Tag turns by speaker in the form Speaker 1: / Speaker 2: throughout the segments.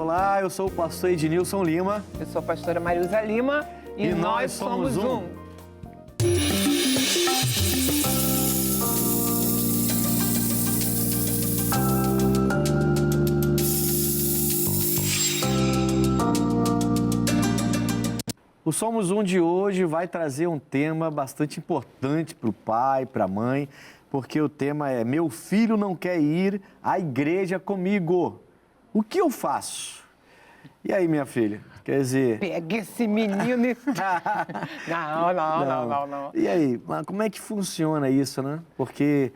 Speaker 1: olá, eu sou o pastor Ednilson Lima.
Speaker 2: Eu sou a pastora Marilza Lima e nós somos um.
Speaker 1: O Somos Um de hoje vai trazer um tema bastante importante para o pai, para a mãe, porque o tema é: meu filho não quer ir à igreja comigo. O que eu faço? E aí, minha filha? Quer dizer...
Speaker 2: Pega esse menino e... Não.
Speaker 1: E aí, como é que funciona isso, né? Porque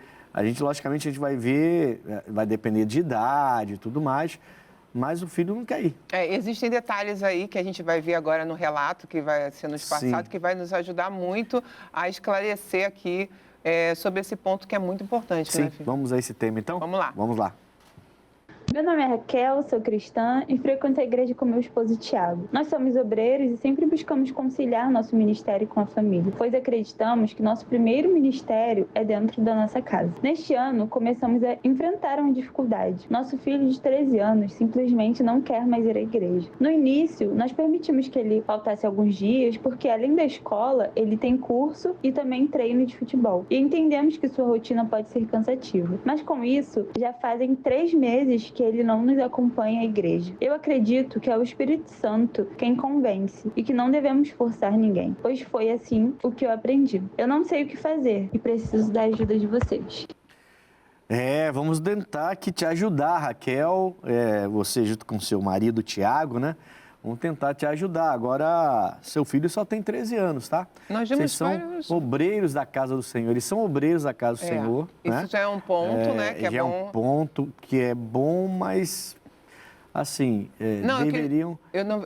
Speaker 1: logicamente, a gente vai ver, vai depender de idade e tudo mais, mas o filho não quer ir.
Speaker 2: Existem detalhes aí que a gente vai ver agora no relato que vai ser nos passado, que vai nos ajudar muito a esclarecer aqui sobre esse ponto que é muito importante,
Speaker 1: Sim,
Speaker 2: né, filho?
Speaker 1: vamos a esse tema então?
Speaker 2: Vamos lá.
Speaker 1: Vamos lá.
Speaker 3: Meu nome é Raquel, sou cristã e frequento a igreja com meu esposo Tiago. Nós somos obreiros e sempre buscamos conciliar nosso ministério com a família, pois acreditamos que nosso primeiro ministério é dentro da nossa casa. Neste ano, começamos a enfrentar uma dificuldade. Nosso filho de 13 anos simplesmente não quer mais ir à igreja. No início, nós permitimos que ele faltasse alguns dias, porque além da escola, ele tem curso e também treino de futebol. E entendemos que sua rotina pode ser cansativa. Mas com isso, já fazem 3 meses que ele não nos acompanha à igreja. Eu acredito que é o Espírito Santo quem convence e que não devemos forçar ninguém, pois foi assim o que eu aprendi. Eu não sei o que fazer e preciso da ajuda de vocês.
Speaker 1: Vamos tentar aqui te ajudar, Raquel, você junto com seu marido, Tiago, né? Vamos tentar te ajudar. Agora, seu filho só tem 13 anos, tá?
Speaker 2: Nós
Speaker 1: Vocês são obreiros da casa do Senhor. Eles são obreiros da casa do Senhor.
Speaker 2: Isso, né? Já é um ponto, né? Que
Speaker 1: já é um ponto que é bom, mas, assim, deveriam...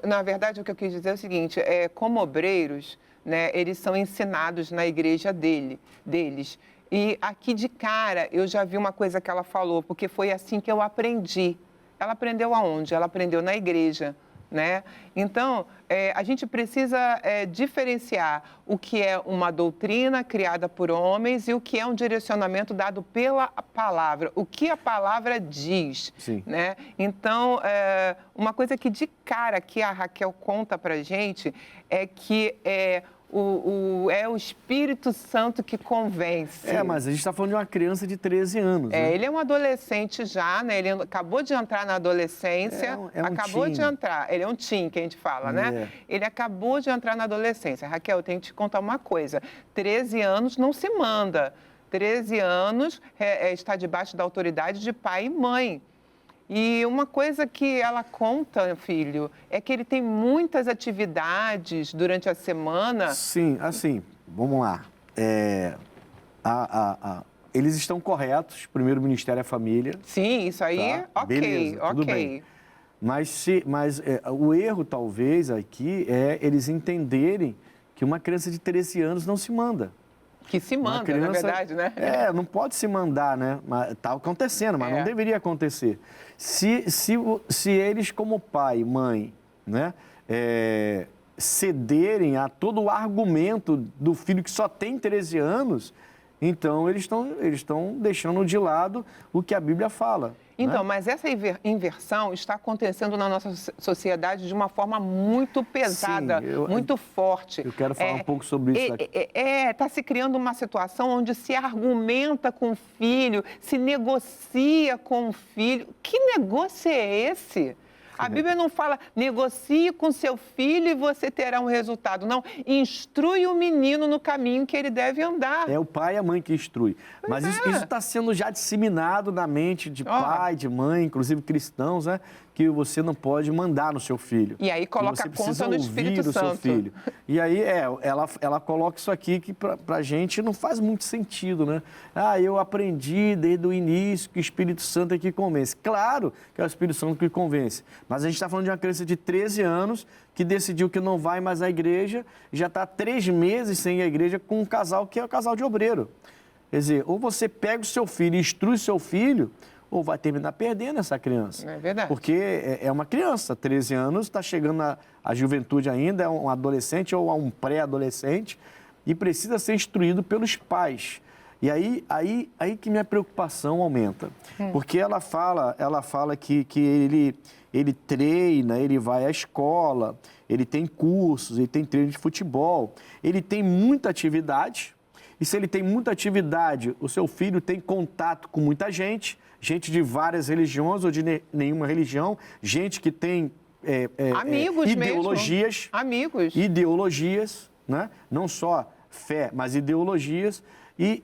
Speaker 2: Na verdade, o que eu quis dizer é o seguinte, como obreiros, né, eles são ensinados na igreja deles. E aqui de cara, eu já vi uma coisa que ela falou, porque foi assim que eu aprendi. Ela aprendeu aonde? Ela aprendeu na igreja. Né? Então, a gente precisa diferenciar o que é uma doutrina criada por homens e o que é um direcionamento dado pela palavra, o que a palavra diz.
Speaker 1: Sim.
Speaker 2: Né? Então, uma coisa que de cara que a Raquel conta pra gente é que é o Espírito Santo que convence.
Speaker 1: Mas a gente está falando de uma criança de 13 anos. Né?
Speaker 2: Ele é um adolescente já, né? Ele acabou de entrar na adolescência. Acabou de entrar. Ele é um teen, que a gente fala, né? Ele acabou de entrar na adolescência. Raquel, eu tenho que te contar uma coisa. 13 anos não se manda. 13 anos está debaixo da autoridade de pai e mãe. E uma coisa que ela conta, filho, é que ele tem muitas atividades durante a semana.
Speaker 1: Sim, assim, vamos lá. Eles estão corretos, primeiro ministério é a família.
Speaker 2: Sim, isso aí,
Speaker 1: tá? Beleza, tudo bem. Mas o erro, talvez, aqui é eles entenderem que uma criança de 13 anos não se manda.
Speaker 2: Que se manda, na verdade, né?
Speaker 1: Não pode se mandar, né? Está acontecendo, mas não deveria acontecer. Se eles, como pai e mãe, né, cederem a todo o argumento do filho que só tem 13 anos, então eles estão deixando de lado o que a Bíblia fala.
Speaker 2: Então,
Speaker 1: né?
Speaker 2: Mas essa inversão está acontecendo na nossa sociedade de uma forma muito pesada, muito forte.
Speaker 1: Eu quero falar um pouco sobre isso aqui.
Speaker 2: Está se criando uma situação onde se argumenta com o filho, se negocia com o filho. Que negócio é esse? A Bíblia não fala, negocie com seu filho e você terá um resultado. Não, instrui o menino no caminho que ele deve andar.
Speaker 1: É o pai e a mãe que instrui. Mas isso está sendo já disseminado na mente de pai, de mãe, inclusive cristãos, né? Que você não pode mandar no seu filho.
Speaker 2: E aí coloca a conta no Espírito Santo.
Speaker 1: Seu filho. E aí, ela coloca isso aqui que pra gente não faz muito sentido, né? Eu aprendi desde o início que o Espírito Santo é que convence. Claro que é o Espírito Santo que convence. Mas a gente está falando de uma criança de 13 anos que decidiu que não vai mais à igreja, já está 3 meses sem ir à igreja com um casal que é o casal de obreiro. Quer dizer, ou você pega o seu filho e instrui o seu filho, ou vai terminar perdendo essa criança.
Speaker 2: É verdade.
Speaker 1: Porque é uma criança, 13 anos, está chegando à juventude ainda, é um adolescente ou um pré-adolescente e precisa ser instruído pelos pais. E aí que minha preocupação aumenta. Porque ela fala que ele treina, ele vai à escola, ele tem cursos, ele tem treino de futebol, ele tem muita atividade. E se ele tem muita atividade, o seu filho tem contato com muita gente de várias religiões ou de nenhuma religião, gente que tem
Speaker 2: amigos
Speaker 1: ideologias.
Speaker 2: mesmo. Amigos.
Speaker 1: Ideologias, né? Não só fé, mas ideologias. E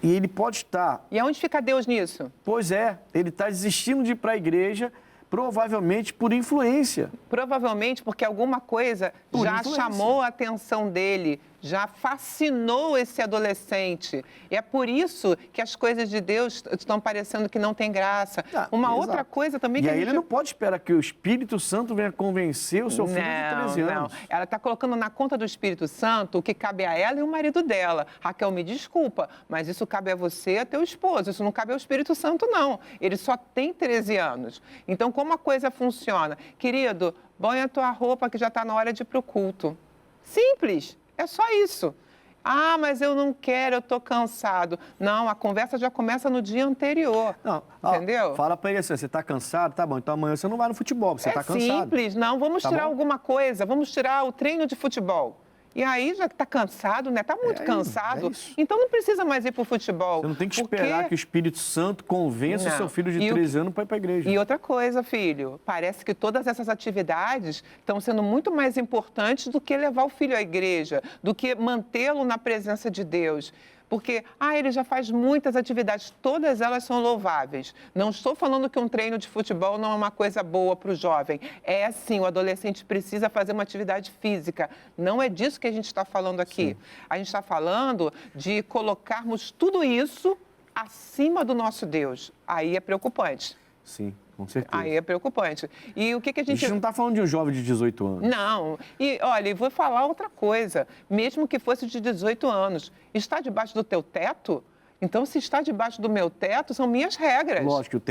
Speaker 1: ele pode estar...
Speaker 2: E aonde fica Deus nisso?
Speaker 1: Pois é, ele está desistindo de ir para a igreja, provavelmente por influência.
Speaker 2: Provavelmente porque alguma coisa já chamou a atenção dele, já fascinou esse adolescente. E é por isso que as coisas de Deus estão parecendo que não tem graça. Outra coisa também...
Speaker 1: E aí ele não pode esperar que o Espírito Santo venha convencer o seu filho de 13 anos.
Speaker 2: Não. Ela está colocando na conta do Espírito Santo o que cabe a ela e o marido dela. Raquel, me desculpa, mas isso cabe a você e a teu esposo. Isso não cabe ao Espírito Santo, não. Ele só tem 13 anos. Então, como a coisa funciona? Querido, põe a tua roupa que já está na hora de ir para o culto. Simples. É só isso. Ah, mas eu não quero, eu estou cansado. Não, a conversa já começa no dia anterior. Não, entendeu?
Speaker 1: Fala para ele assim, você está cansado? Tá bom, então amanhã você não vai no futebol, você está cansado.
Speaker 2: É simples, não, vamos tirar alguma coisa, vamos tirar o treino de futebol. E aí já está cansado, né? Está muito cansado. Então não precisa mais ir para o futebol.
Speaker 1: Você não tem que esperar que o Espírito Santo convença o seu filho de 13 anos para ir para a igreja.
Speaker 2: E outra coisa, filho, parece que todas essas atividades estão sendo muito mais importantes do que levar o filho à igreja, do que mantê-lo na presença de Deus. Porque, ele já faz muitas atividades, todas elas são louváveis. Não estou falando que um treino de futebol não é uma coisa boa para o jovem. É sim, o adolescente precisa fazer uma atividade física. Não é disso que a gente está falando aqui. Sim. A gente está falando de colocarmos tudo isso acima do nosso Deus. Aí é preocupante.
Speaker 1: Sim. Com certeza.
Speaker 2: Aí é preocupante. E o que a gente...
Speaker 1: A gente não está falando de um jovem de 18 anos.
Speaker 2: Não. E, olha, vou falar outra coisa. Mesmo que fosse de 18 anos, está debaixo do teu teto? Então, se está debaixo do meu teto, são minhas regras.
Speaker 1: Lógico,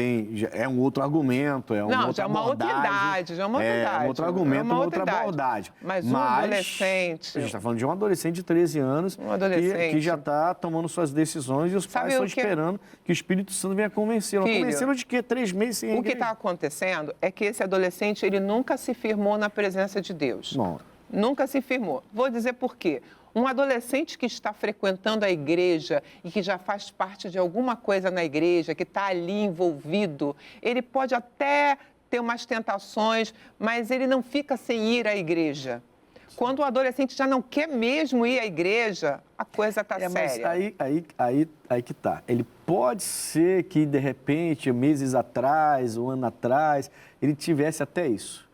Speaker 1: é um outro argumento,
Speaker 2: já é uma outra idade, já é uma outra idade.
Speaker 1: É um outro argumento, uma outra abordagem.
Speaker 2: Mas um adolescente...
Speaker 1: A gente está falando de um adolescente de 13 anos que já está tomando suas decisões e os pais estão esperando que o Espírito Santo venha convencê-lo. Convencê-lo de quê? 3 meses sem igreja.
Speaker 2: O que está acontecendo é que esse adolescente, ele nunca se firmou na presença de Deus.
Speaker 1: Não.
Speaker 2: Nunca se firmou. Vou dizer por quê. Um adolescente que está frequentando a igreja e que já faz parte de alguma coisa na igreja, que está ali envolvido, ele pode até ter umas tentações, mas ele não fica sem ir à igreja. Quando o adolescente já não quer mesmo ir à igreja, a coisa está séria.
Speaker 1: Mas aí que tá. Ele pode ser que, de repente, meses atrás, um ano atrás, ele tivesse até isso.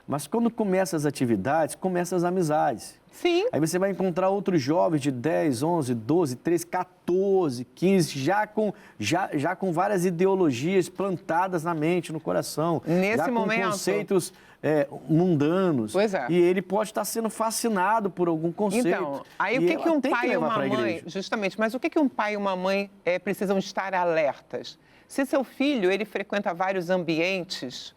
Speaker 1: Mas quando começam as atividades, começam as amizades.
Speaker 2: Sim.
Speaker 1: Aí você vai encontrar outros jovens de 10, 11, 12, 13, 14, 15, já com várias ideologias plantadas na mente, no coração.
Speaker 2: Nesse momento.
Speaker 1: Com conceitos mundanos.
Speaker 2: Pois é.
Speaker 1: E ele pode estar sendo fascinado por algum conceito.
Speaker 2: Então, aí o que um pai e uma mãe... Justamente, mas o que um pai e uma mãe precisam estar alertas? Se seu filho, ele frequenta vários ambientes...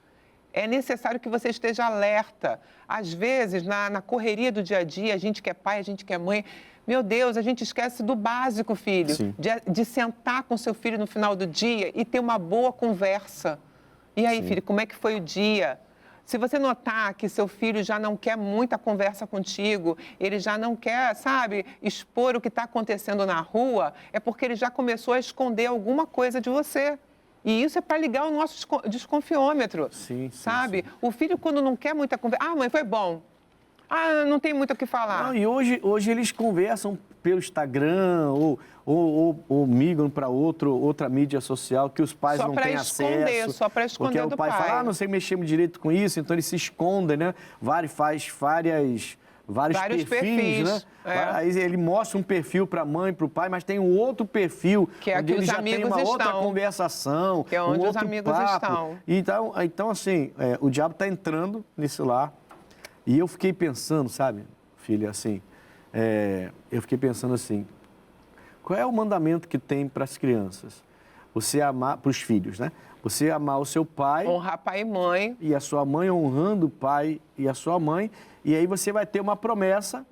Speaker 2: É necessário que você esteja alerta. Às vezes, na correria do dia a dia, a gente que é pai, a gente que é mãe, meu Deus, a gente esquece do básico, filho. De sentar com seu filho no final do dia e ter uma boa conversa. E aí, filho, como é que foi o dia? Se você notar que seu filho já não quer muita conversa contigo, ele já não quer, expor o que está acontecendo na rua, é porque ele já começou a esconder alguma coisa de você. E isso é para ligar o nosso desconfiômetro, sabe? Sim. O filho, quando não quer muita conversa... mãe, foi bom. Não tem muito o que falar.
Speaker 1: Não, e hoje eles conversam pelo Instagram ou migram para outra mídia social que os pais não têm acesso.
Speaker 2: Só para esconder do pai.
Speaker 1: Porque o pai fala, não sei mexer direito com isso, então eles se escondem, né? Faz vários perfis, né? Aí ele mostra um perfil para a mãe, para o pai, mas tem um outro perfil
Speaker 2: que é
Speaker 1: onde
Speaker 2: que
Speaker 1: ele
Speaker 2: os
Speaker 1: já
Speaker 2: amigos
Speaker 1: tem uma outra
Speaker 2: estão.
Speaker 1: conversação,
Speaker 2: que é onde os amigos
Speaker 1: papo.
Speaker 2: estão.
Speaker 1: Então assim, o diabo está entrando nesse lar. E eu fiquei pensando, filha, assim, eu fiquei pensando assim, qual é o mandamento que tem para as crianças? Você amar, para os filhos, né? Você amar o seu pai...
Speaker 2: Honrar pai e mãe.
Speaker 1: E a sua mãe honrando o pai e a sua mãe. E aí você vai ter uma promessa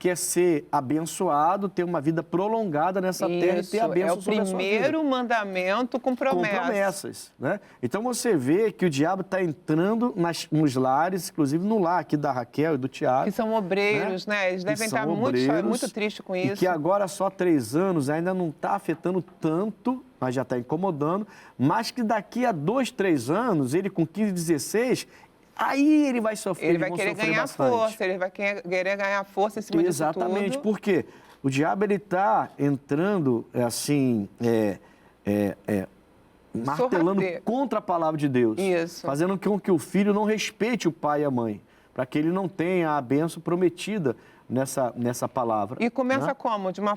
Speaker 1: quer ser abençoado, ter uma vida prolongada nessa terra e ter a bênção sobre a sua vida.
Speaker 2: É o primeiro mandamento com promessas.
Speaker 1: Com promessas, né? Então você vê que o diabo está entrando nos lares, inclusive no lar aqui da Raquel e do Tiago.
Speaker 2: Que são obreiros, né? Eles devem estar muito tristes com isso.
Speaker 1: E que agora só 3 anos ainda não está afetando tanto, mas já está incomodando, mas que daqui a 2, 3 anos, ele com 15, 16... Aí ele vai sofrer,
Speaker 2: ele vai querer ganhar força, ele vai querer ganhar força em cima disso tudo.
Speaker 1: Exatamente, porque o diabo ele está entrando assim, martelando contra a palavra de Deus, fazendo com que o filho não respeite o pai e a mãe, para que ele não tenha a bênção prometida nessa palavra.
Speaker 2: E começa, né? Como? De uma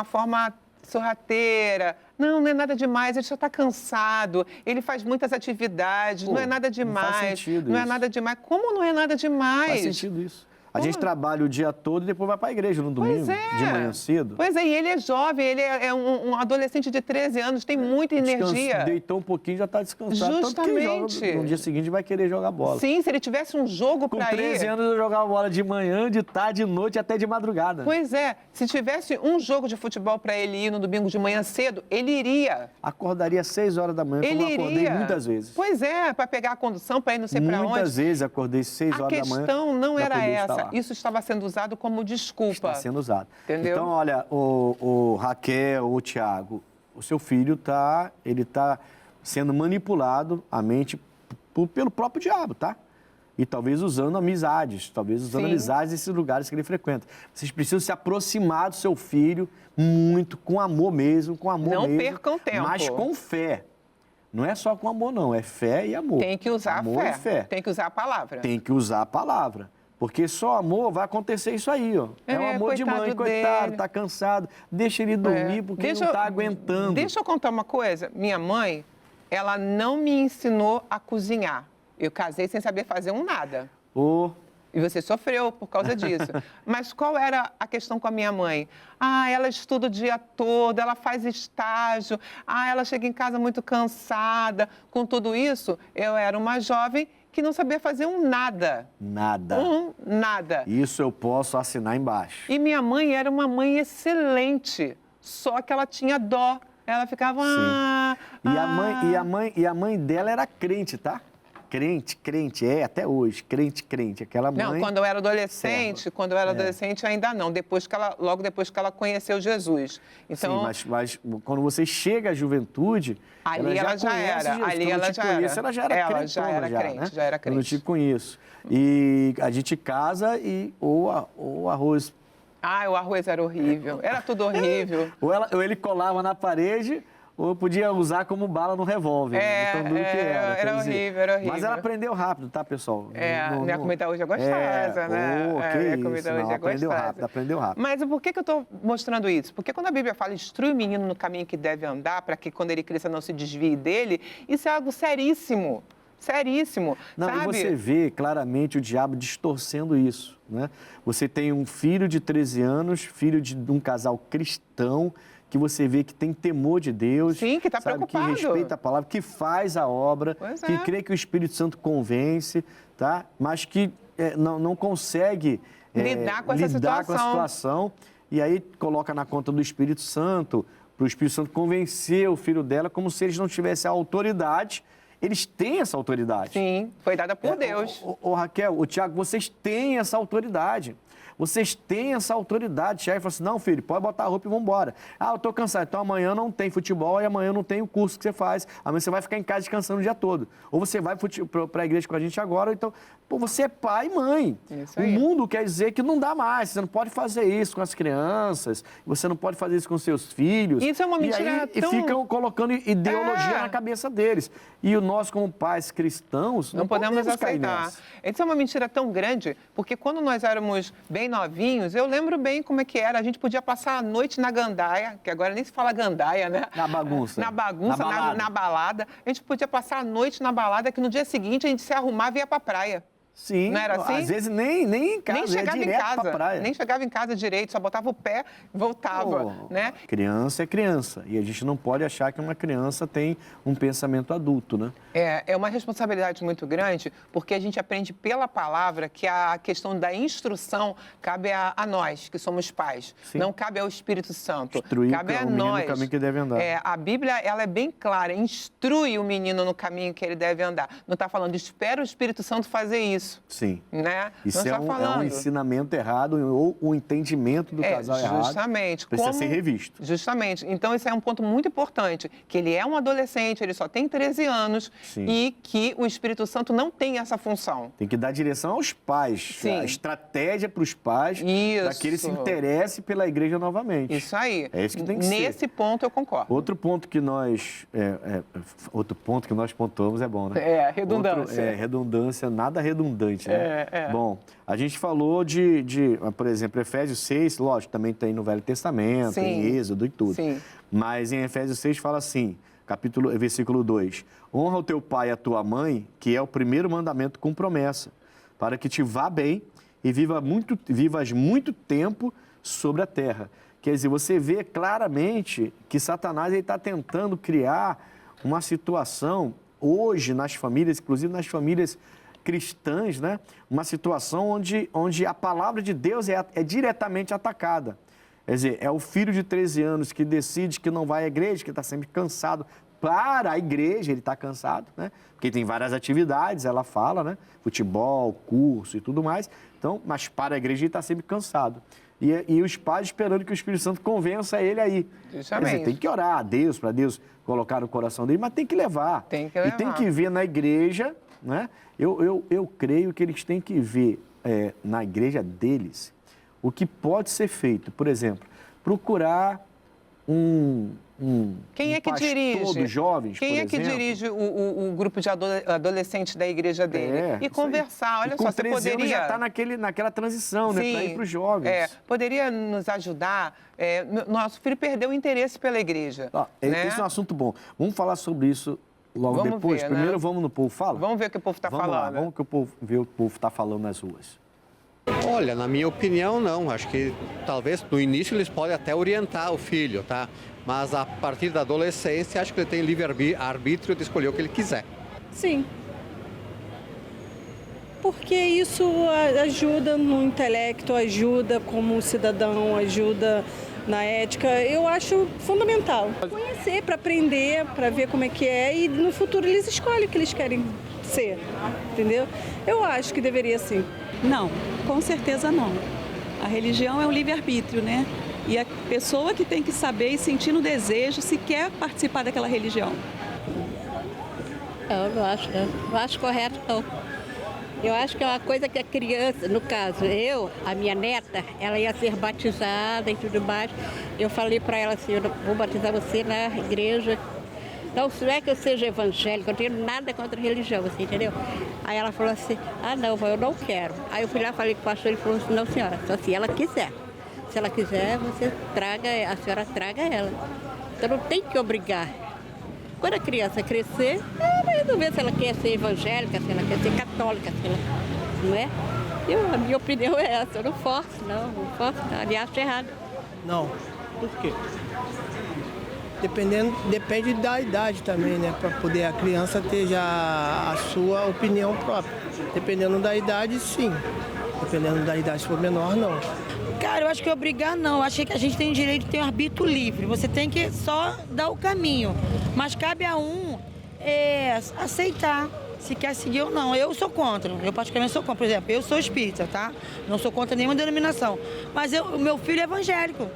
Speaker 2: forma sorrateira. Não é nada demais, ele só está cansado, ele faz muitas atividades, não é nada demais.
Speaker 1: Não faz sentido
Speaker 2: não
Speaker 1: isso.
Speaker 2: É nada demais. Como não é nada demais?
Speaker 1: Faz sentido isso. A gente trabalha o dia todo e depois vai para a igreja no domingo, de manhã cedo.
Speaker 2: Pois é, e ele é jovem, ele é um adolescente de 13 anos, tem muita energia.
Speaker 1: Deitou um pouquinho, já está descansado.
Speaker 2: Justamente.
Speaker 1: Tanto que no dia seguinte vai querer jogar bola.
Speaker 2: Sim, se ele tivesse um jogo para ir...
Speaker 1: Com 13 anos eu jogava bola de manhã, de tarde, de noite, até de madrugada.
Speaker 2: Pois é, se tivesse um jogo de futebol para ele ir no domingo de manhã cedo, ele iria.
Speaker 1: Acordaria às 6 horas da manhã, como eu acordei muitas vezes.
Speaker 2: Pois é, para pegar a condução, para ir não sei para onde.
Speaker 1: Muitas vezes acordei 6 horas da manhã.
Speaker 2: A questão não era essa, isso estava sendo usado como desculpa.
Speaker 1: Está sendo usado.
Speaker 2: Entendeu?
Speaker 1: Então, olha, o Raquel, o Tiago, o seu filho está sendo manipulado a mente pelo próprio diabo, tá? E talvez usando amizades, amizades nesses lugares que ele frequenta. Vocês precisam se aproximar do seu filho muito, com amor mesmo,
Speaker 2: Não percam tempo.
Speaker 1: Mas com fé. Não é só com amor, não. É fé e amor.
Speaker 2: Tem que usar
Speaker 1: amor
Speaker 2: a
Speaker 1: e fé.
Speaker 2: Tem que usar a palavra.
Speaker 1: Tem que usar a palavra. Porque só amor vai acontecer isso aí, ó. É um amor de mãe, coitado, tá cansado. Deixa ele dormir porque ele não tá aguentando.
Speaker 2: Deixa eu contar uma coisa. Minha mãe, ela não me ensinou a cozinhar. Eu casei sem saber fazer um nada. E você sofreu por causa disso. Mas qual era a questão com a minha mãe? Ela estuda o dia todo, ela faz estágio, ela chega em casa muito cansada. Com tudo isso, eu era uma jovem que não sabia fazer um nada.
Speaker 1: Nada.
Speaker 2: Nada.
Speaker 1: Isso eu posso assinar embaixo.
Speaker 2: E minha mãe era uma mãe excelente, só que ela tinha dó. Ela ficava...
Speaker 1: E a mãe dela era crente, tá? Crente, até hoje, crente, aquela mãe...
Speaker 2: Não, quando eu era adolescente, ainda não, logo depois que ela conheceu Jesus. Então,
Speaker 1: sim, mas quando você chega à juventude,
Speaker 2: ali ela já era.
Speaker 1: Ela já era crente.
Speaker 2: Eu
Speaker 1: não te conheço. E a gente casa e o arroz...
Speaker 2: o arroz era horrível, era tudo horrível.
Speaker 1: ou ele colava na parede... ou eu podia usar como bala no revólver. Tão duro que era.
Speaker 2: Era horrível.
Speaker 1: Mas ela aprendeu rápido, tá, pessoal?
Speaker 2: Minha comida hoje é gostosa, né?
Speaker 1: Aprendeu rápido.
Speaker 2: Mas por que eu estou mostrando isso? Porque quando a Bíblia fala, instrui o menino no caminho que deve andar, para que quando ele cresça não se desvie dele, isso é algo seríssimo. Seríssimo, sabe?
Speaker 1: E você vê claramente o diabo distorcendo isso, né? Você tem um filho de 13 anos, filho de um casal cristão, que você vê que tem temor de Deus.
Speaker 2: Sim, que está preocupado.
Speaker 1: Que respeita a palavra, que faz a obra, que crê que o Espírito Santo convence, tá? Mas que não consegue
Speaker 2: lidar com essa
Speaker 1: situação. E aí coloca na conta do Espírito Santo, para o Espírito Santo convencer o filho dela, como se eles não tivessem a autoridade. Eles têm essa autoridade.
Speaker 2: Sim, foi dada por Deus.
Speaker 1: Raquel, o Tiago, vocês têm essa autoridade. Vocês têm essa autoridade. O chefe falou assim, não, filho, pode botar a roupa e vamos embora. Eu tô cansado, então amanhã não tem futebol e amanhã não tem o curso que você faz. Amanhã você vai ficar em casa descansando o dia todo. Ou você vai para a igreja com a gente agora, ou então... você é pai e mãe.
Speaker 2: Isso aí.
Speaker 1: O mundo quer dizer que não dá mais. Você não pode fazer isso com as crianças, você não pode fazer isso com seus filhos.
Speaker 2: Isso é uma mentira
Speaker 1: E ficam colocando ideologia na cabeça deles. E nós, como pais cristãos, não podemos
Speaker 2: aceitar. Isso é uma mentira tão grande, porque quando nós éramos bem novinhos, eu lembro bem como é que era. A gente podia passar a noite na gandaia, que agora nem se fala gandaia, né?
Speaker 1: Na bagunça.
Speaker 2: Na balada. A gente podia passar a noite na balada, que no dia seguinte a gente se arrumava e ia pra praia.
Speaker 1: Sim,
Speaker 2: Não era assim?
Speaker 1: às vezes nem em casa,
Speaker 2: Nem chegava em
Speaker 1: direto pra
Speaker 2: casa,
Speaker 1: praia.
Speaker 2: nem chegava em casa direito, só botava o pé, voltava, né?
Speaker 1: Criança é criança, e a gente não pode achar que uma criança tem um pensamento adulto, né?
Speaker 2: É uma responsabilidade muito grande, porque a gente aprende pela palavra que a questão da instrução cabe a nós, que somos pais.
Speaker 1: Sim.
Speaker 2: Não cabe ao Espírito Santo.
Speaker 1: Instruir
Speaker 2: cabe a
Speaker 1: o menino
Speaker 2: nós.
Speaker 1: no caminho que deve andar.
Speaker 2: A Bíblia, ela é bem clara, instrui o menino no caminho que ele deve andar. Não está falando, espera o Espírito Santo fazer isso.
Speaker 1: Sim.
Speaker 2: Né?
Speaker 1: Isso
Speaker 2: não
Speaker 1: é
Speaker 2: está
Speaker 1: um
Speaker 2: falando.
Speaker 1: ensinamento errado ou o entendimento do casal errado.
Speaker 2: Justamente.
Speaker 1: Precisa ser revisto.
Speaker 2: Justamente. Então, esse é um ponto muito importante, que ele é um adolescente, ele só tem 13 anos.
Speaker 1: Sim.
Speaker 2: E que o Espírito Santo não tem essa função.
Speaker 1: Tem que dar direção aos pais,
Speaker 2: Sim.
Speaker 1: a estratégia para os pais,
Speaker 2: Isso.
Speaker 1: para que ele se interesse pela igreja novamente.
Speaker 2: Isso aí.
Speaker 1: É isso que tem que ser.
Speaker 2: Nesse ponto eu concordo.
Speaker 1: Outro ponto que nós pontuamos é bom, né?
Speaker 2: Redundância.
Speaker 1: Redundância, nada redundante, né?
Speaker 2: É.
Speaker 1: Bom, a gente falou por exemplo, Efésios 6, lógico, também tem no Velho Testamento,
Speaker 2: Sim.
Speaker 1: em Êxodo e tudo.
Speaker 2: Sim.
Speaker 1: Mas em Efésios 6 fala assim, versículo 2, honra o teu pai e a tua mãe, que é o primeiro mandamento com promessa, para que te vá bem e vivas muito tempo sobre a terra. Quer dizer, você vê claramente que Satanás está tentando criar uma situação, hoje nas famílias, inclusive nas famílias cristãs, né? Uma situação onde a palavra de Deus é diretamente atacada. Quer dizer, é o filho de 13 anos que decide que não vai à igreja, que está sempre cansado para a igreja, ele está cansado, né? Porque tem várias atividades, ela fala, né? Futebol, curso e tudo mais. Então, mas para a igreja ele está sempre cansado. E os pais esperando que o Espírito Santo convença ele aí.
Speaker 2: Justamente.
Speaker 1: Quer dizer, tem que orar a Deus, para Deus colocar no coração dele, mas tem que levar.
Speaker 2: Tem que levar.
Speaker 1: E tem que ver na igreja, né? Eu creio que eles têm que ver na igreja deles o que pode ser feito. Por exemplo, procurar
Speaker 2: Quem é que
Speaker 1: pastor
Speaker 2: dirige?
Speaker 1: dos jovens,
Speaker 2: Quem é que dirige o grupo de adolescentes da igreja dele? E conversar. Olha só, você poderia...
Speaker 1: anos já está naquela transição, né? Para ir para os jovens.
Speaker 2: Poderia nos ajudar. Nosso filho perdeu o interesse pela igreja. Né?
Speaker 1: Esse é um assunto bom. Vamos falar sobre isso logo
Speaker 2: Vamos
Speaker 1: depois.
Speaker 2: ver,
Speaker 1: Primeiro
Speaker 2: né?
Speaker 1: vamos no povo fala.
Speaker 2: Vamos ver o que o povo está falando.
Speaker 1: Lá, vamos ver o que o povo está falando nas ruas.
Speaker 4: Olha, na minha opinião, não. Acho que talvez no início eles podem até orientar o filho, tá? Mas a partir da adolescência, acho que ele tem livre-arbítrio de escolher o que ele quiser.
Speaker 5: Sim. Porque isso ajuda no intelecto, ajuda como cidadão, ajuda na ética. Eu acho fundamental. Conhecer, para aprender, para ver como é que é e no futuro eles escolhem o que eles querem ser, entendeu? Eu acho que deveria sim.
Speaker 6: Não, com certeza não. A religião é um livre-arbítrio, né? E a pessoa que tem que saber e sentir no desejo se quer participar daquela religião.
Speaker 7: Eu não acho, não. Não acho correto, não. Eu acho que é uma coisa que a criança, no caso, a minha neta, ela ia ser batizada e tudo mais. Eu falei para ela assim, eu vou batizar você na igreja. Não é que eu seja evangélica, eu não tenho nada contra a religião, você entendeu? Aí ela falou assim, não, eu não quero. Aí eu fui lá e falei com o pastor, ele falou assim, não senhora, só se ela quiser. Se ela quiser, a senhora traga ela. Então não tem que obrigar. Quando a criança crescer, ela vai resolver se ela quer ser evangélica, se ela quer ser católica, se ela, não é? A minha opinião é essa, eu não forço, não me acho errado.
Speaker 8: Não. Por quê? Depende da idade também, né? Para poder a criança ter já a sua opinião própria. Dependendo da idade, sim. Dependendo da idade, se for menor, não.
Speaker 9: Cara, eu acho que obrigar não. Eu acho que a gente tem o direito de ter um arbítrio livre. Você tem que só dar o caminho. Mas cabe a aceitar se quer seguir ou não. Eu sou contra. Eu particularmente sou contra. Por exemplo, eu sou espírita, tá? Não sou contra nenhuma denominação. Mas o meu filho é evangélico.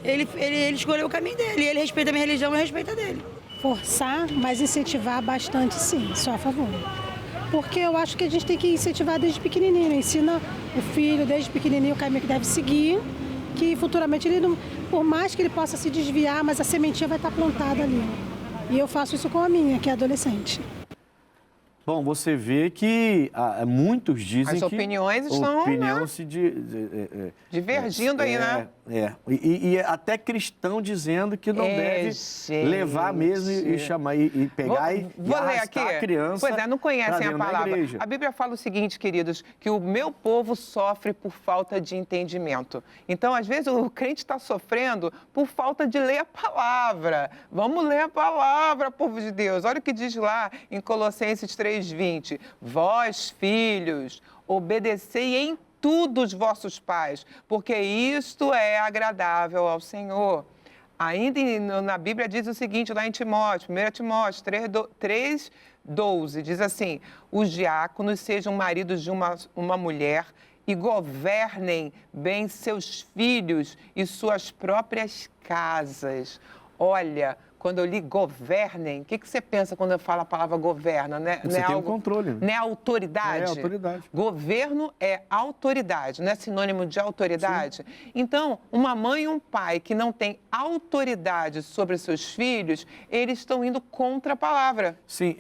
Speaker 9: Ele escolheu o caminho dele. Ele respeita a minha religião, eu respeito a dele.
Speaker 10: Forçar, mas incentivar bastante, sim. Sou a favor. Porque eu acho que a gente tem que incentivar desde pequenininho. Ensina o filho desde pequenininho o caminho que deve seguir, que futuramente ele não, por mais que ele possa se desviar, mas a sementinha vai estar plantada ali. E eu faço isso com a minha, que é adolescente.
Speaker 1: Bom, você vê que muitos dizem
Speaker 2: As opiniões
Speaker 1: que
Speaker 2: estão,
Speaker 1: opinião
Speaker 2: né?
Speaker 1: se
Speaker 2: Divergindo aí, né?
Speaker 1: E até cristão dizendo que não deve levar mesmo e chamar e pegar e arrastar a criança.
Speaker 2: Pois é, não conhecem a palavra.
Speaker 1: Igreja.
Speaker 2: A Bíblia fala o seguinte, queridos, que o meu povo sofre por falta de entendimento. Então, às vezes, o crente está sofrendo por falta de ler a palavra. Vamos ler a palavra, povo de Deus. Olha o que diz lá em Colossenses 3:20. Vós, filhos, obedecei em tudo os vossos pais, porque isto é agradável ao Senhor. Ainda na Bíblia diz o seguinte, lá em Timóteo, 1 Timóteo 3:12, diz assim, os diáconos sejam maridos de uma mulher e governem bem seus filhos e suas próprias casas. Olha, quando eu li governem, o que você pensa quando eu falo a palavra governa?
Speaker 1: Você tem um controle.
Speaker 2: Não é autoridade?
Speaker 1: É autoridade.
Speaker 2: Governo é autoridade, não é sinônimo de autoridade? Sim. Então, uma mãe e um pai que não têm autoridade sobre seus filhos, eles estão indo contra a palavra.
Speaker 1: Sim,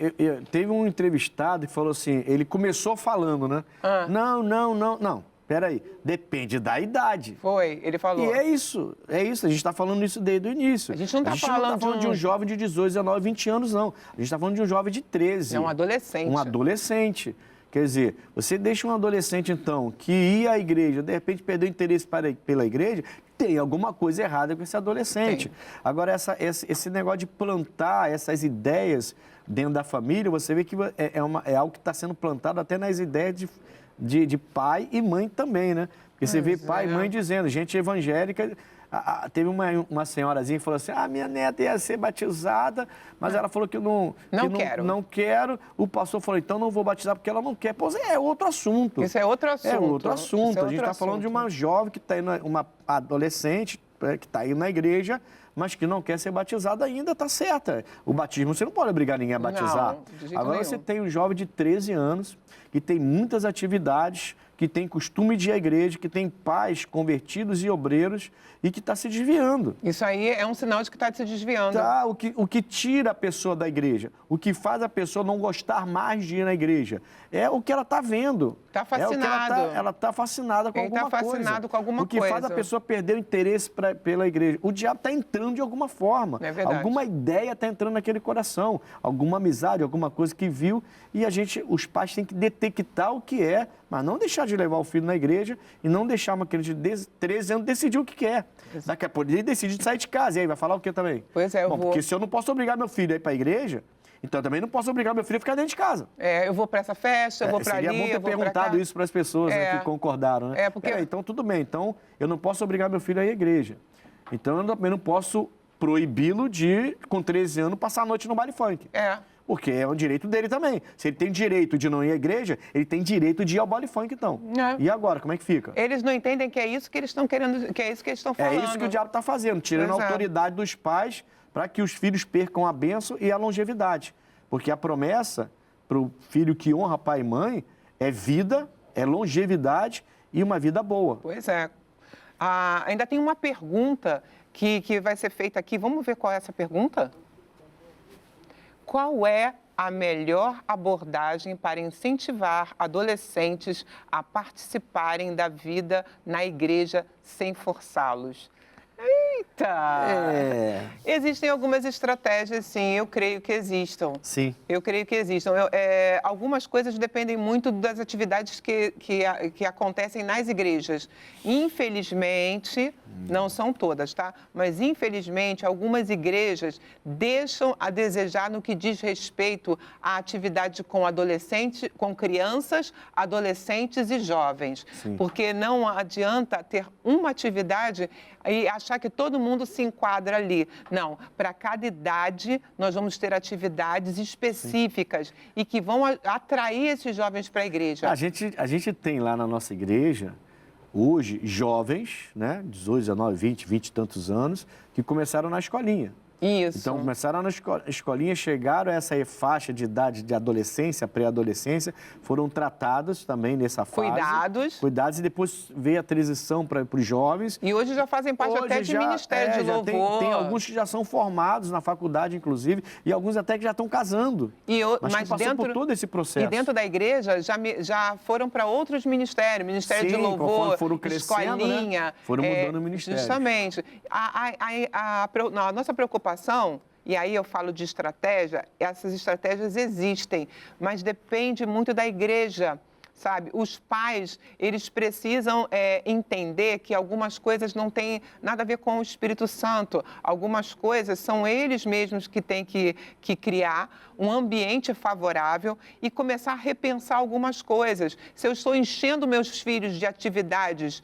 Speaker 1: teve um entrevistado que falou assim, ele começou falando, né? Não. Peraí, depende da idade.
Speaker 2: Foi, ele falou.
Speaker 1: E é isso, a gente está falando isso desde o início.
Speaker 2: A gente não está falando
Speaker 1: de um jovem de 18, 19, 20 anos, não. A gente está falando de um jovem de 13.
Speaker 2: É um adolescente.
Speaker 1: Um adolescente. Quer dizer, você deixa um adolescente, então, que ia à igreja, de repente perdeu interesse pela igreja, tem alguma coisa errada com esse adolescente.
Speaker 2: Tem.
Speaker 1: Agora, esse negócio de plantar essas ideias dentro da família, você vê que é algo que está sendo plantado até nas ideias de pai e mãe também, né? Porque você vê pai e mãe dizendo, gente evangélica... Teve uma senhorazinha que falou assim, minha neta ia ser batizada, mas ela falou que não quero. O pastor falou, então não vou batizar porque ela não quer. Pois é outro assunto.
Speaker 2: Isso é outro assunto.
Speaker 1: É outro assunto. A gente está falando de uma jovem que está indo, uma adolescente que está indo na igreja, mas que não quer ser batizada ainda, está certa. O batismo, você não pode obrigar ninguém a batizar.
Speaker 2: Não, de jeito
Speaker 1: Agora
Speaker 2: nenhum.
Speaker 1: Você tem um jovem de 13 anos que tem muitas atividades, que tem costume de ir à igreja, que tem pais convertidos e obreiros e que está se desviando.
Speaker 2: Isso aí é um sinal de que está se desviando.
Speaker 1: O que tira a pessoa da igreja, o que faz a pessoa não gostar mais de ir na igreja, é o que ela está vendo.
Speaker 2: Está fascinado.
Speaker 1: Ela está fascinada com alguma coisa.
Speaker 2: Ele está fascinado com alguma coisa.
Speaker 1: O que faz a pessoa perder o interesse pela igreja. O diabo está entrando de alguma forma.
Speaker 2: É verdade.
Speaker 1: Alguma ideia está entrando naquele coração. Alguma amizade, alguma coisa que viu. E os pais têm que detectar o que é, mas não deixar de levar o filho na igreja e não deixar uma criança de 13 anos decidir o que quer. Daqui a pouco ele decide sair de casa. E aí vai falar o quê também?
Speaker 2: Pois é,
Speaker 1: Porque se eu não posso obrigar meu filho a ir para a igreja, então eu também não posso obrigar meu filho a ficar dentro de casa.
Speaker 2: Eu vou para essa festa, eu vou para ali,
Speaker 1: seria bom ter perguntado isso para as pessoas que concordaram, né? Então tudo bem, então eu não posso obrigar meu filho a ir à igreja. Então eu também não posso proibi-lo de, com 13 anos, passar a noite no baile funk. Porque é um direito dele também. Se ele tem direito de não ir à igreja, ele tem direito de ir ao baile funk, então. E agora, como é que fica?
Speaker 2: Eles não entendem que é isso que eles estão querendo, que é isso que eles estão falando.
Speaker 1: É isso que o diabo está fazendo, tirando a autoridade dos pais para que os filhos percam a bênção e a longevidade. Porque a promessa para o filho que honra pai e mãe é vida, é longevidade e uma vida boa.
Speaker 2: Pois é. Ainda tem uma pergunta que vai ser feita aqui. Vamos ver qual é essa pergunta? Qual é a melhor abordagem para incentivar adolescentes a participarem da vida na igreja sem forçá-los? Eita! Existem algumas estratégias, sim, eu creio que existam.
Speaker 1: Sim.
Speaker 2: Eu creio que existam. Algumas coisas dependem muito das atividades que acontecem nas igrejas. Infelizmente, não são todas, tá? Mas, infelizmente, algumas igrejas deixam a desejar no que diz respeito à atividade com adolescentes, com crianças, adolescentes e jovens.
Speaker 1: Sim.
Speaker 2: Porque não adianta ter uma atividade e achar que todo mundo se enquadra ali. Não, para cada idade nós vamos ter atividades específicas e que vão atrair esses jovens para a igreja.
Speaker 1: A gente tem lá na nossa igreja, hoje, jovens, né, 18, 19, 20 e tantos anos, que começaram na escolinha.
Speaker 2: Isso.
Speaker 1: Então, começaram na escolinha, chegaram a essa faixa de idade de adolescência, pré-adolescência, foram tratados também nessa fase. Cuidados, e depois veio a transição para os jovens.
Speaker 2: E hoje já fazem parte até de ministério de louvor.
Speaker 1: Tem alguns que já são formados na faculdade, inclusive, e alguns até que já estão casando. Mas passou por todo esse processo.
Speaker 2: E dentro da igreja já foram para outros ministérios, ministério de louvor,
Speaker 1: foram crescendo,
Speaker 2: escolinha.
Speaker 1: Né? Foram mudando o ministério.
Speaker 2: Justamente. A nossa preocupação, e aí eu falo de estratégia, essas estratégias existem, mas depende muito da igreja, sabe? Os pais, eles precisam entender que algumas coisas não têm nada a ver com o Espírito Santo. Algumas coisas são eles mesmos que têm que criar um ambiente favorável e começar a repensar algumas coisas. Se eu estou enchendo meus filhos de atividades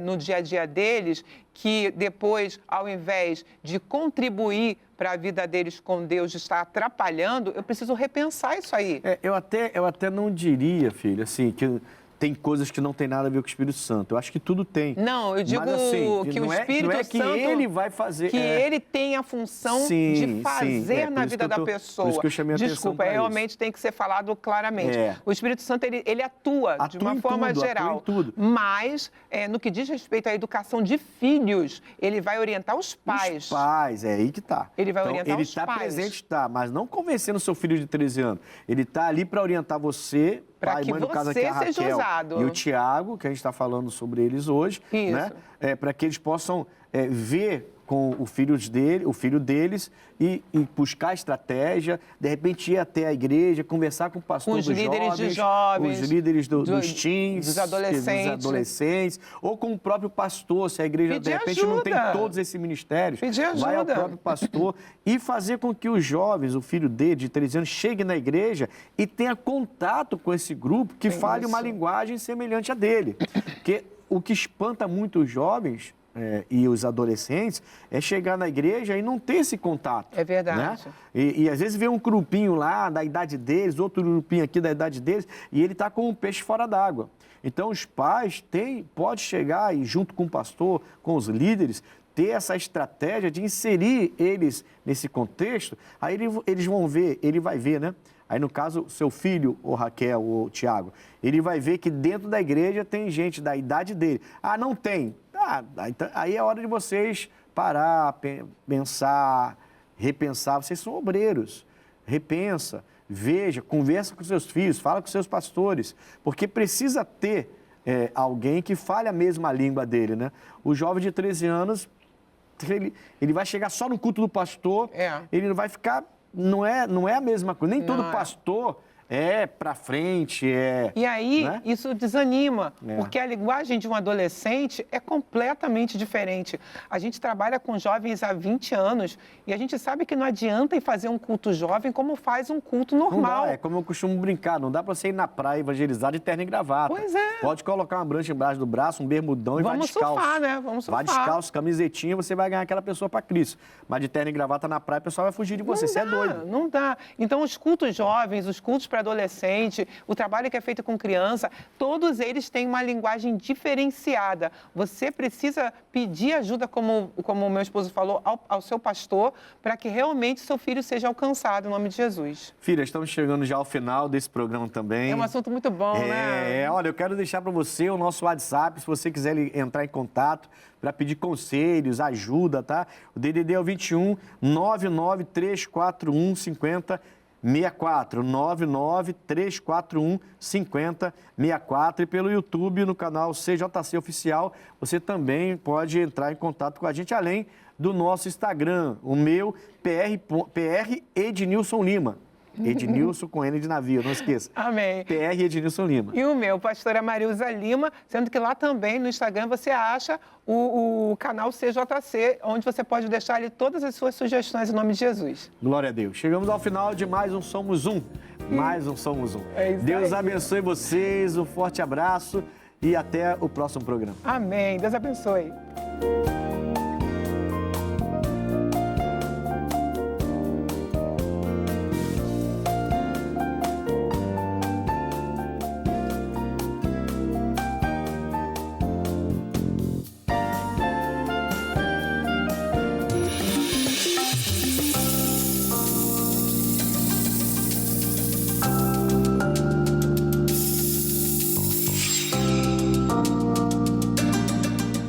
Speaker 2: no dia a dia deles, que depois, ao invés de contribuir para a vida deles com Deus, está atrapalhando, eu preciso repensar isso aí.
Speaker 1: Eu até não diria, filha, assim, que tem coisas que não tem nada a ver com o Espírito Santo. Eu acho que tudo tem.
Speaker 2: Não, eu digo
Speaker 1: mas, assim,
Speaker 2: que o Espírito
Speaker 1: Santo...
Speaker 2: que
Speaker 1: ele vai fazer...
Speaker 2: Que ele tem a função de fazer na vida da pessoa.
Speaker 1: Por isso que eu chamei a
Speaker 2: Desculpa, realmente tem que ser falado claramente. O Espírito Santo, ele atua de uma forma geral.
Speaker 1: Atua em tudo.
Speaker 2: Mas, no que diz respeito à educação de filhos, ele vai orientar os pais.
Speaker 1: Os pais, é aí que está.
Speaker 2: Ele vai orientar os pais.
Speaker 1: Ele está presente, mas não convencendo o seu filho de 13 anos. Ele está ali para orientar você...
Speaker 2: Para que você seja usado.
Speaker 1: E o Tiago, que a gente está falando sobre eles hoje, né? Para que eles possam ver com o filho deles e buscar estratégia, de repente ir até a igreja, conversar com o pastor dos jovens, os líderes dos teens,
Speaker 2: dos adolescentes,
Speaker 1: ou com o próprio pastor, se a igreja de repente não tem todos esses ministérios, vai ao próprio pastor e fazer com que os jovens, o filho dele de 13 anos, chegue na igreja e tenha contato com esse grupo que fale uma linguagem semelhante à dele. Porque o que espanta muito os jovens e os adolescentes é chegar na igreja e não ter esse contato.
Speaker 2: É verdade.
Speaker 1: Né? E às vezes vê um grupinho lá da idade deles, outro grupinho aqui da idade deles, e ele está com um peixe fora d'água. Então os pais podem chegar e junto com o pastor, com os líderes, ter essa estratégia de inserir eles nesse contexto, aí eles vão ver, ele vai ver, né? Aí, no caso, seu filho, ou Raquel, ou Tiago, ele vai ver que dentro da igreja tem gente da idade dele. Ah, não tem. Então, aí é hora de vocês parar, pensar, repensar. Vocês são obreiros. Repensa, veja, conversa com seus filhos, fala com seus pastores, porque precisa ter alguém que fale a mesma língua dele, né? O jovem de 13 anos, ele vai chegar só no culto do pastor, ele não vai ficar... Não é a mesma coisa. Nem todo pastor é para frente,
Speaker 2: E aí,
Speaker 1: né?
Speaker 2: isso desanima, porque a linguagem de um adolescente é completamente diferente. A gente trabalha com jovens há 20 anos e a gente sabe que não adianta ir fazer um culto jovem como faz um culto normal.
Speaker 1: Não dá, como eu costumo brincar, não dá para você ir na praia evangelizar de terno e gravata.
Speaker 2: Pois é.
Speaker 1: Pode colocar uma brancha embaixo do braço, um bermudão e vai descalço.
Speaker 2: Vamos surfar, né? Vamos surfar.
Speaker 1: Vai descalço, camisetinha, você vai ganhar aquela pessoa para Cristo. Mas de terno e gravata na praia, o pessoal vai fugir de você, você é doido.
Speaker 2: Não dá. Então, os cultos jovens, os cultos para adolescente, o trabalho que é feito com criança, todos eles têm uma linguagem diferenciada. Você precisa pedir ajuda, como o meu esposo falou, ao seu pastor, para que realmente seu filho seja alcançado, em nome de Jesus.
Speaker 1: Filha, estamos chegando já ao final desse programa também.
Speaker 2: É um assunto muito bom, né?
Speaker 1: Olha, eu quero deixar para você o nosso WhatsApp, se você quiser entrar em contato para pedir conselhos, ajuda, tá? O DDD é o 21 99341 5064, 99341 5064, e pelo YouTube, no canal CJC Oficial, você também pode entrar em contato com a gente, além do nosso Instagram, o meu PR Ednilson Lima. Ednilson com N de navio, não esqueça.
Speaker 2: Amém.
Speaker 1: PR Ednilson Lima.
Speaker 2: E o meu, pastora Marilza Lima, sendo que lá também no Instagram você acha o canal CJC, onde você pode deixar ali todas as suas sugestões em nome de Jesus.
Speaker 1: Glória a Deus. Chegamos ao final de mais um Somos Um. Mais um Somos Um. Deus abençoe vocês, um forte abraço e até o próximo programa.
Speaker 2: Amém. Deus abençoe.